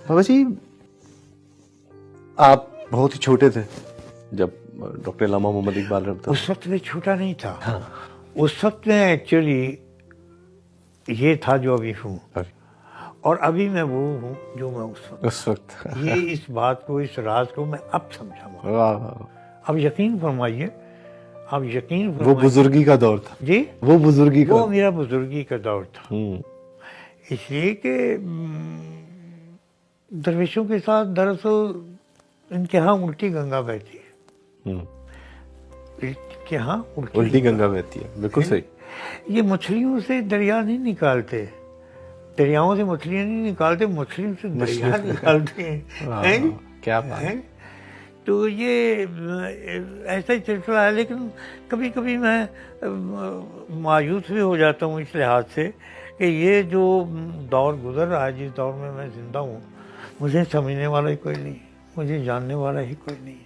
بابا جی آپ بہت ہی چھوٹے تھے جب ڈاکٹر علامہ محمد اقبال رحمۃ اس وقت میں چھوٹا نہیں تھا. اس وقت میں ایکچولی یہ تھا جو ابھی ہوں, اللہ اور ابھی میں وہ ہوں جو میں اس وقت. یہ اس بات کو, اس راز کو میں اب سمجھا ہوں. واہ واہ. اب یقین فرمائیے, اب یقین وہ فرمائیے. بزرگی کا دور تھا. جی, وہ بزرگی کا. وہ میرا بزرگی کا دور تھا. اس لیے کہ درویشوں کے ساتھ دراصل ان کے ہاں الٹی گنگا بہتی ہے. ان کے ہاں الٹی گنگا بہتی ہے, بالکل صحیح. یہ مچھلیوں سے دریا نہیں نکالتے, دریاؤں سے مچھلیاں نہیں نکالتے, مچھلیوں سے دریا نکالتے ہیں. کیا بات ہے. تو یہ ایسا ہی سلسلہ ہے. لیکن کبھی کبھی میں مایوس بھی ہو جاتا ہوں اس لحاظ سے کہ یہ جو دور گزر رہا ہے, جس دور میں میں زندہ ہوں, مجھے سمجھنے والا ہی کوئی نہیں, مجھے جاننے والا ہی کوئی نہیں.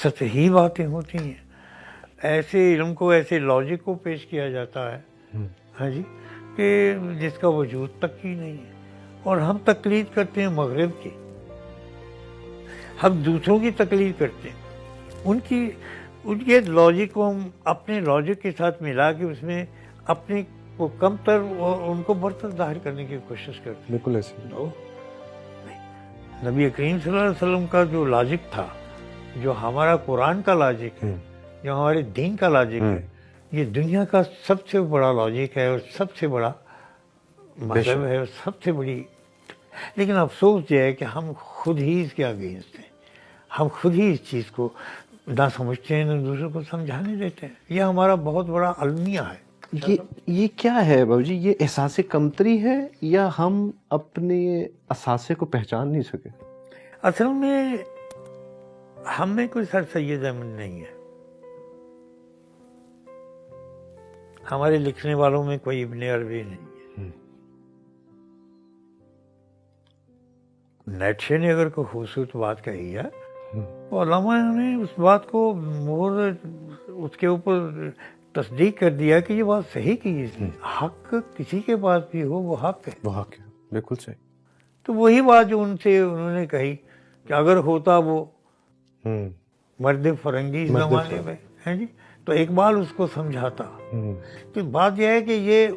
سطحی باتیں ہوتی ہیں, ایسے علم کو, ایسے لاجک کو پیش کیا جاتا ہے ہاں جی, کہ جس کا وجود تک ہی نہیں ہے. اور ہم تقلید کرتے ہیں مغرب کی, ہم دوسروں کی تقلید کرتے ہیں. ان کے لاجک کو ہم اپنے لاجک کے ساتھ ملا کے اس میں اپنے کو کم تر اور ان کو برتر ظاہر کرنے کی کوشش کرتے ہیں. بالکل ایسے. نبی کریم صلی اللہ علیہ وسلم کا جو لاجک تھا, جو ہمارا قرآن کا لاجک ہے, جو ہمارے دین کا لاجک ہے, یہ دنیا کا سب سے بڑا لاجک ہے اور سب سے بڑا مذہب ہے اور سب سے بڑی. لیکن افسوس یہ ہے کہ ہم خود ہی اس کے اگینسٹ ہیں. ہم خود ہی اس چیز کو نہ سمجھتے ہیں, نہ دوسروں کو سمجھانے دیتے ہیں. یہ ہمارا بہت بڑا المیہ ہے. یہ کیا ہے بابا جی, یہ احساس کمتری ہے یا ہم اپنے اثاثے کو پہچان نہیں سکے؟ اصل میں ہم میں کوئی سر سید احمد نہیں ہے, ہمارے لکھنے والوں میں کوئی ابن عربی نہیں ہے. نیٹشے نے اگر کوئی خوبصورت بات کہی ہے, تو علماء نے اس بات کو مہر اس کے اوپر تصدیق کر دیا کہ یہ بات صحیح کی. اس نے حق کسی کے پاس بھی ہو, وہ حق ہے. وہ حق ہے, بالکل صحیح. تو وہی بات جو ان سے انہوں نے کہی کہ اگر ہوتا وہ مرد فرنگی اس زمانے میں ہے جی, تو اقبال اس کو سمجھاتا. تو بات یہ ہے کہ یہ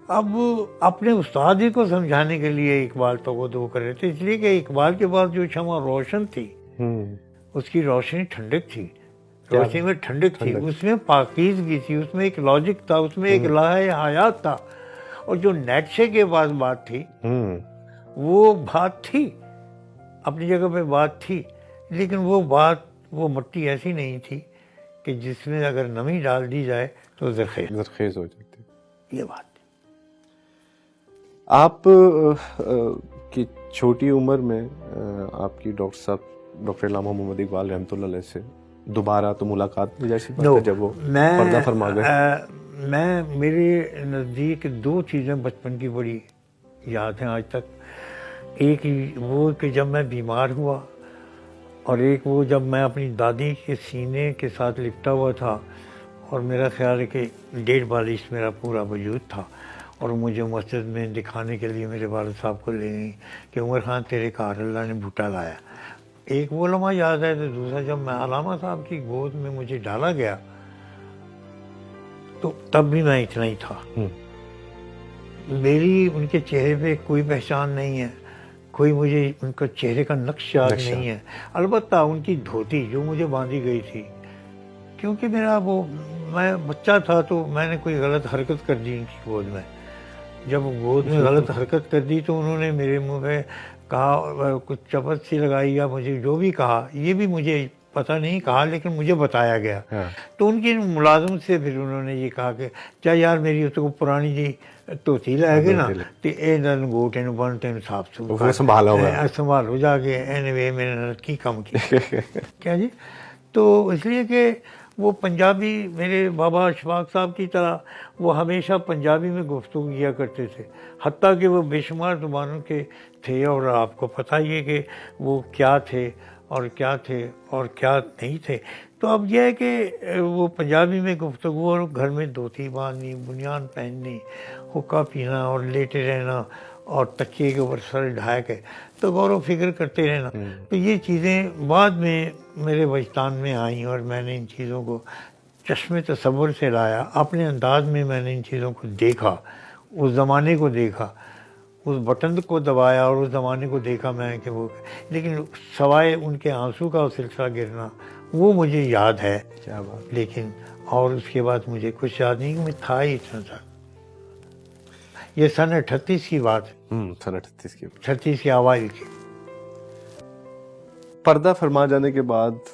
اب اپنے استاد ہی کو سمجھانے کے لیے اقبال تو وہ کر رہے تھے, اس لیے کہ اقبال کے پاس جو شمع روشن تھی, اس کی روشنی ٹھنڈک تھی, روشنی میں ٹھنڈک تھی, اس میں پاکیزگی تھی, اس میں ایک لاجک تھا, اس میں ایک لائحہ حیات تھا. اور جو نیٹشے کے پاس بات تھی, وہ بات تھی, اپنی جگہ پہ بات تھی, لیکن وہ بات, وہ مٹی ایسی نہیں تھی کہ جس میں اگر نمی ڈال دی جائے تو زرخیز ہو جاتی. یہ بات. آپ کی چھوٹی عمر میں آپ کی ڈاکٹر صاحب ڈاکٹر علامہ محمد اقبال رحمۃ اللہ علیہ سے دوبارہ تو ملاقات جیسی بات ہے جب وہ پردہ فرما گئے؟ میں میرے نزدیک دو چیزیں بچپن کی بڑی یاد ہیں آج تک. ایک وہ کہ جب میں بیمار ہوا, اور ایک وہ جب میں اپنی دادی کے سینے کے ساتھ لپٹا ہوا تھا, اور میرا خیال ہے کہ 1.5 بالش میرا پورا وجود تھا, اور مجھے مسجد میں دکھانے کے لیے میرے والد صاحب کو لے گئی کہ عمر خان تیرے کار اللہ نے بھوٹا لایا. ایک وہ لمحہ یاد ہے. تو دوسرا جب میں علامہ صاحب کی گود میں مجھے ڈالا گیا, تو تب بھی میں اتنا ہی تھا. میری ان کے چہرے پہ کوئی پہچان نہیں ہے, کوئی مجھے ان کا چہرے کا نقش یاد نہیں ہے. البتہ ان کی دھوتی جو مجھے باندھی گئی تھی, کیونکہ میں بچہ تھا تو میں نے کوئی غلط حرکت کر دی ان کی گود میں. جب گود میں غلط حرکت کر دی تو انہوں نے میرے منہ پہ کہا, کچھ چپت سی لگائی یا مجھے جو بھی کہا, یہ بھی مجھے پتہ نہیں کہا, لیکن مجھے بتایا گیا. تو ان کی ملازم سے پھر انہوں نے یہ کہا کہ چاہے یار میری اس کو پرانی جی توتی لائے گی نا, تو اے گوٹ بن تین صاف سنبھالو جا کے اینوے میں نے کی کم کی کیا جی. تو اس لیے کہ وہ پنجابی, میرے بابا اشفاق صاحب کی طرح وہ ہمیشہ پنجابی میں گفتگو کیا کرتے تھے, حتیٰ کہ وہ بے شمار زبانوں کے تھے, اور آپ کو پتہ ہی ہے کہ وہ کیا تھے اور کیا تھے اور کیا نہیں تھے. تو اب یہ ہے کہ وہ پنجابی میں گفتگو, اور گھر میں دھوتی باندھنی, بنیان پہننی, حقہ پینا اور لیٹے رہنا, اور تکیے کے اوپر سر ڈھا کے تو غور و فکر کرتے رہنا. تو یہ چیزیں بعد میں میرے وجدان میں آئیں اور میں نے ان چیزوں کو چشم تصور سے لایا. اپنے انداز میں میں نے ان چیزوں کو دیکھا, اس زمانے کو دیکھا, اس بٹن کو دبایا اور اس زمانے کو دیکھا میں کہ وہ, لیکن سوائے ان کے آنسو کا سلسلہ گرنا وہ مجھے یاد ہے. کیا بات. لیکن اور اس کے بعد مجھے کچھ یاد نہیں کہ میں تھا ہی اتنا تھا. یہ سن 38 کی بات ہے, سن 38 کی. 38 کے اوائل کی. پردہ فرما جانے کے بعد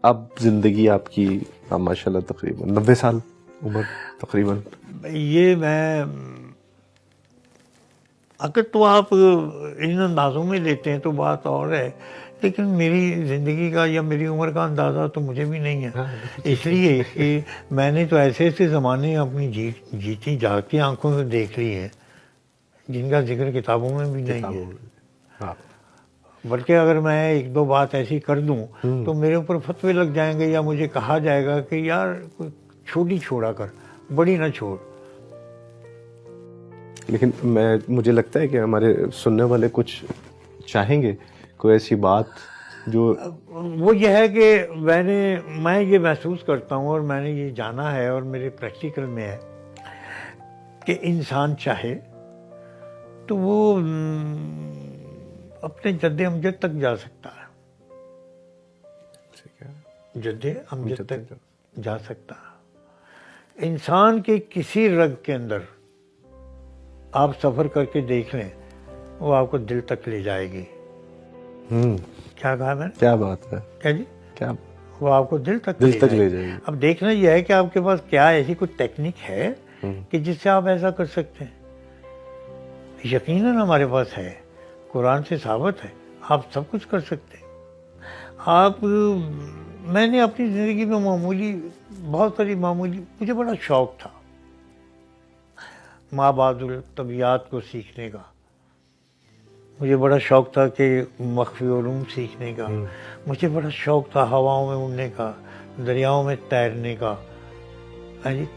اب زندگی آپ کی ماشاءاللہ تقریباً 90 سال عمر تقریباً. یہ میں اگر تو آپ ان اندازوں میں لیتے ہیں تو بات اور ہے, لیکن میری زندگی کا یا میری عمر کا اندازہ تو مجھے بھی نہیں ہے. اس لیے کہ میں نے تو ایسے ایسے زمانے اپنی جیتی جاگتی آنکھوں سے دیکھ لی ہیں جن کا ذکر کتابوں میں بھی نہیں ہے. بلکہ اگر میں ایک دو بات ایسی کر دوں تو میرے اوپر فتوے لگ جائیں گے یا مجھے کہا جائے گا کہ یار چھوٹی چھوڑا کر, بڑی نہ چھوڑ. لیکن مجھے لگتا ہے کہ ہمارے سننے والے کچھ چاہیں گے کوئی ایسی بات جو, وہ یہ ہے کہ میں یہ محسوس کرتا ہوں اور میں نے یہ جانا ہے اور میرے پریکٹیکل میں ہے کہ انسان چاہے تو وہ اپنے جد امجد تک جا سکتا ہے. جد امجد تک جا سکتا ہے. انسان کے کسی رگ کے اندر آپ سفر کر کے دیکھ لیں, وہ آپ کو دل تک لے جائے گی. کیا کہا میں نے؟ کیا بات ہے. کیا جی؟ کیا وہ آپ کو دل تک لے جائے گی. اب دیکھنا یہ ہے کہ آپ کے پاس کیا ایسی کوئی ٹیکنیک ہے کہ جس سے آپ ایسا کر سکتے ہیں. یقیناً ہمارے پاس ہے, قرآن سے ثابت ہے, آپ سب کچھ کر سکتے ہیں. میں نے اپنی زندگی میں بہت ساری مجھے بڑا شوق تھا مابعد الطبیعات کو سیکھنے کا. مجھے بڑا شوق تھا کہ مخفی علوم سیکھنے کا. مجھے بڑا شوق تھا ہواؤں میں اڑنے کا, دریاؤں میں تیرنے کا,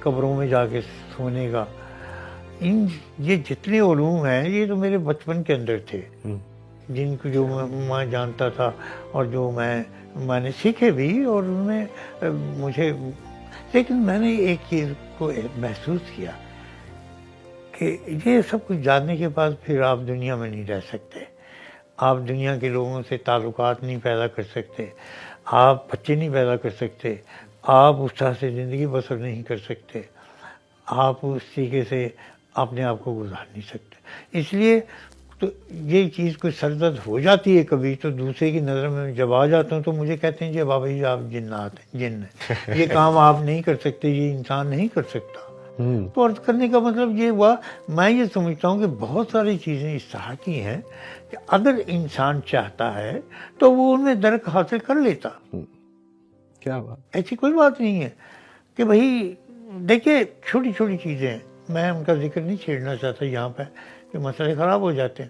قبروں میں جا کے سونے کا. یہ جتنے علوم ہیں یہ تو میرے بچپن کے اندر تھے, جن کو جو میں جانتا تھا اور جو میں نے سیکھے بھی اور ان میں مجھے. لیکن میں نے ایک چیز کو محسوس کیا کہ یہ سب کچھ جاننے کے بعد پھر آپ دنیا میں نہیں رہ سکتے. آپ دنیا کے لوگوں سے تعلقات نہیں پیدا کر سکتے, آپ بچے نہیں پیدا کر سکتے, آپ اس طرح سے زندگی بسر نہیں کر سکتے, آپ اس طریقے سے اپنے آپ کو گزار نہیں سکتے. اس لیے تو یہ چیز کوئی سردرد ہو جاتی ہے کبھی تو دوسرے کی نظر میں جب آ جاتا ہوں تو مجھے کہتے ہیں جی بابا جی آپ جنات ہیں, جن ہیں, یہ کام آپ نہیں کر سکتے, یہ انسان نہیں کر سکتا. تو عرض کرنے کا مطلب یہ ہوا, میں یہ سمجھتا ہوں کہ بہت ساری چیزیں اس طرح کی ہیں کہ اگر انسان چاہتا ہے تو وہ ان میں درک حاصل کر لیتا. کیا بات. ایسی کوئی بات نہیں ہے کہ بھائی دیکھیے چھوٹی چھوٹی چیزیں ہیں, میں ان کا ذکر نہیں چھیڑنا چاہتا یہاں پہ کہ مسئلے خراب ہو جاتے ہیں.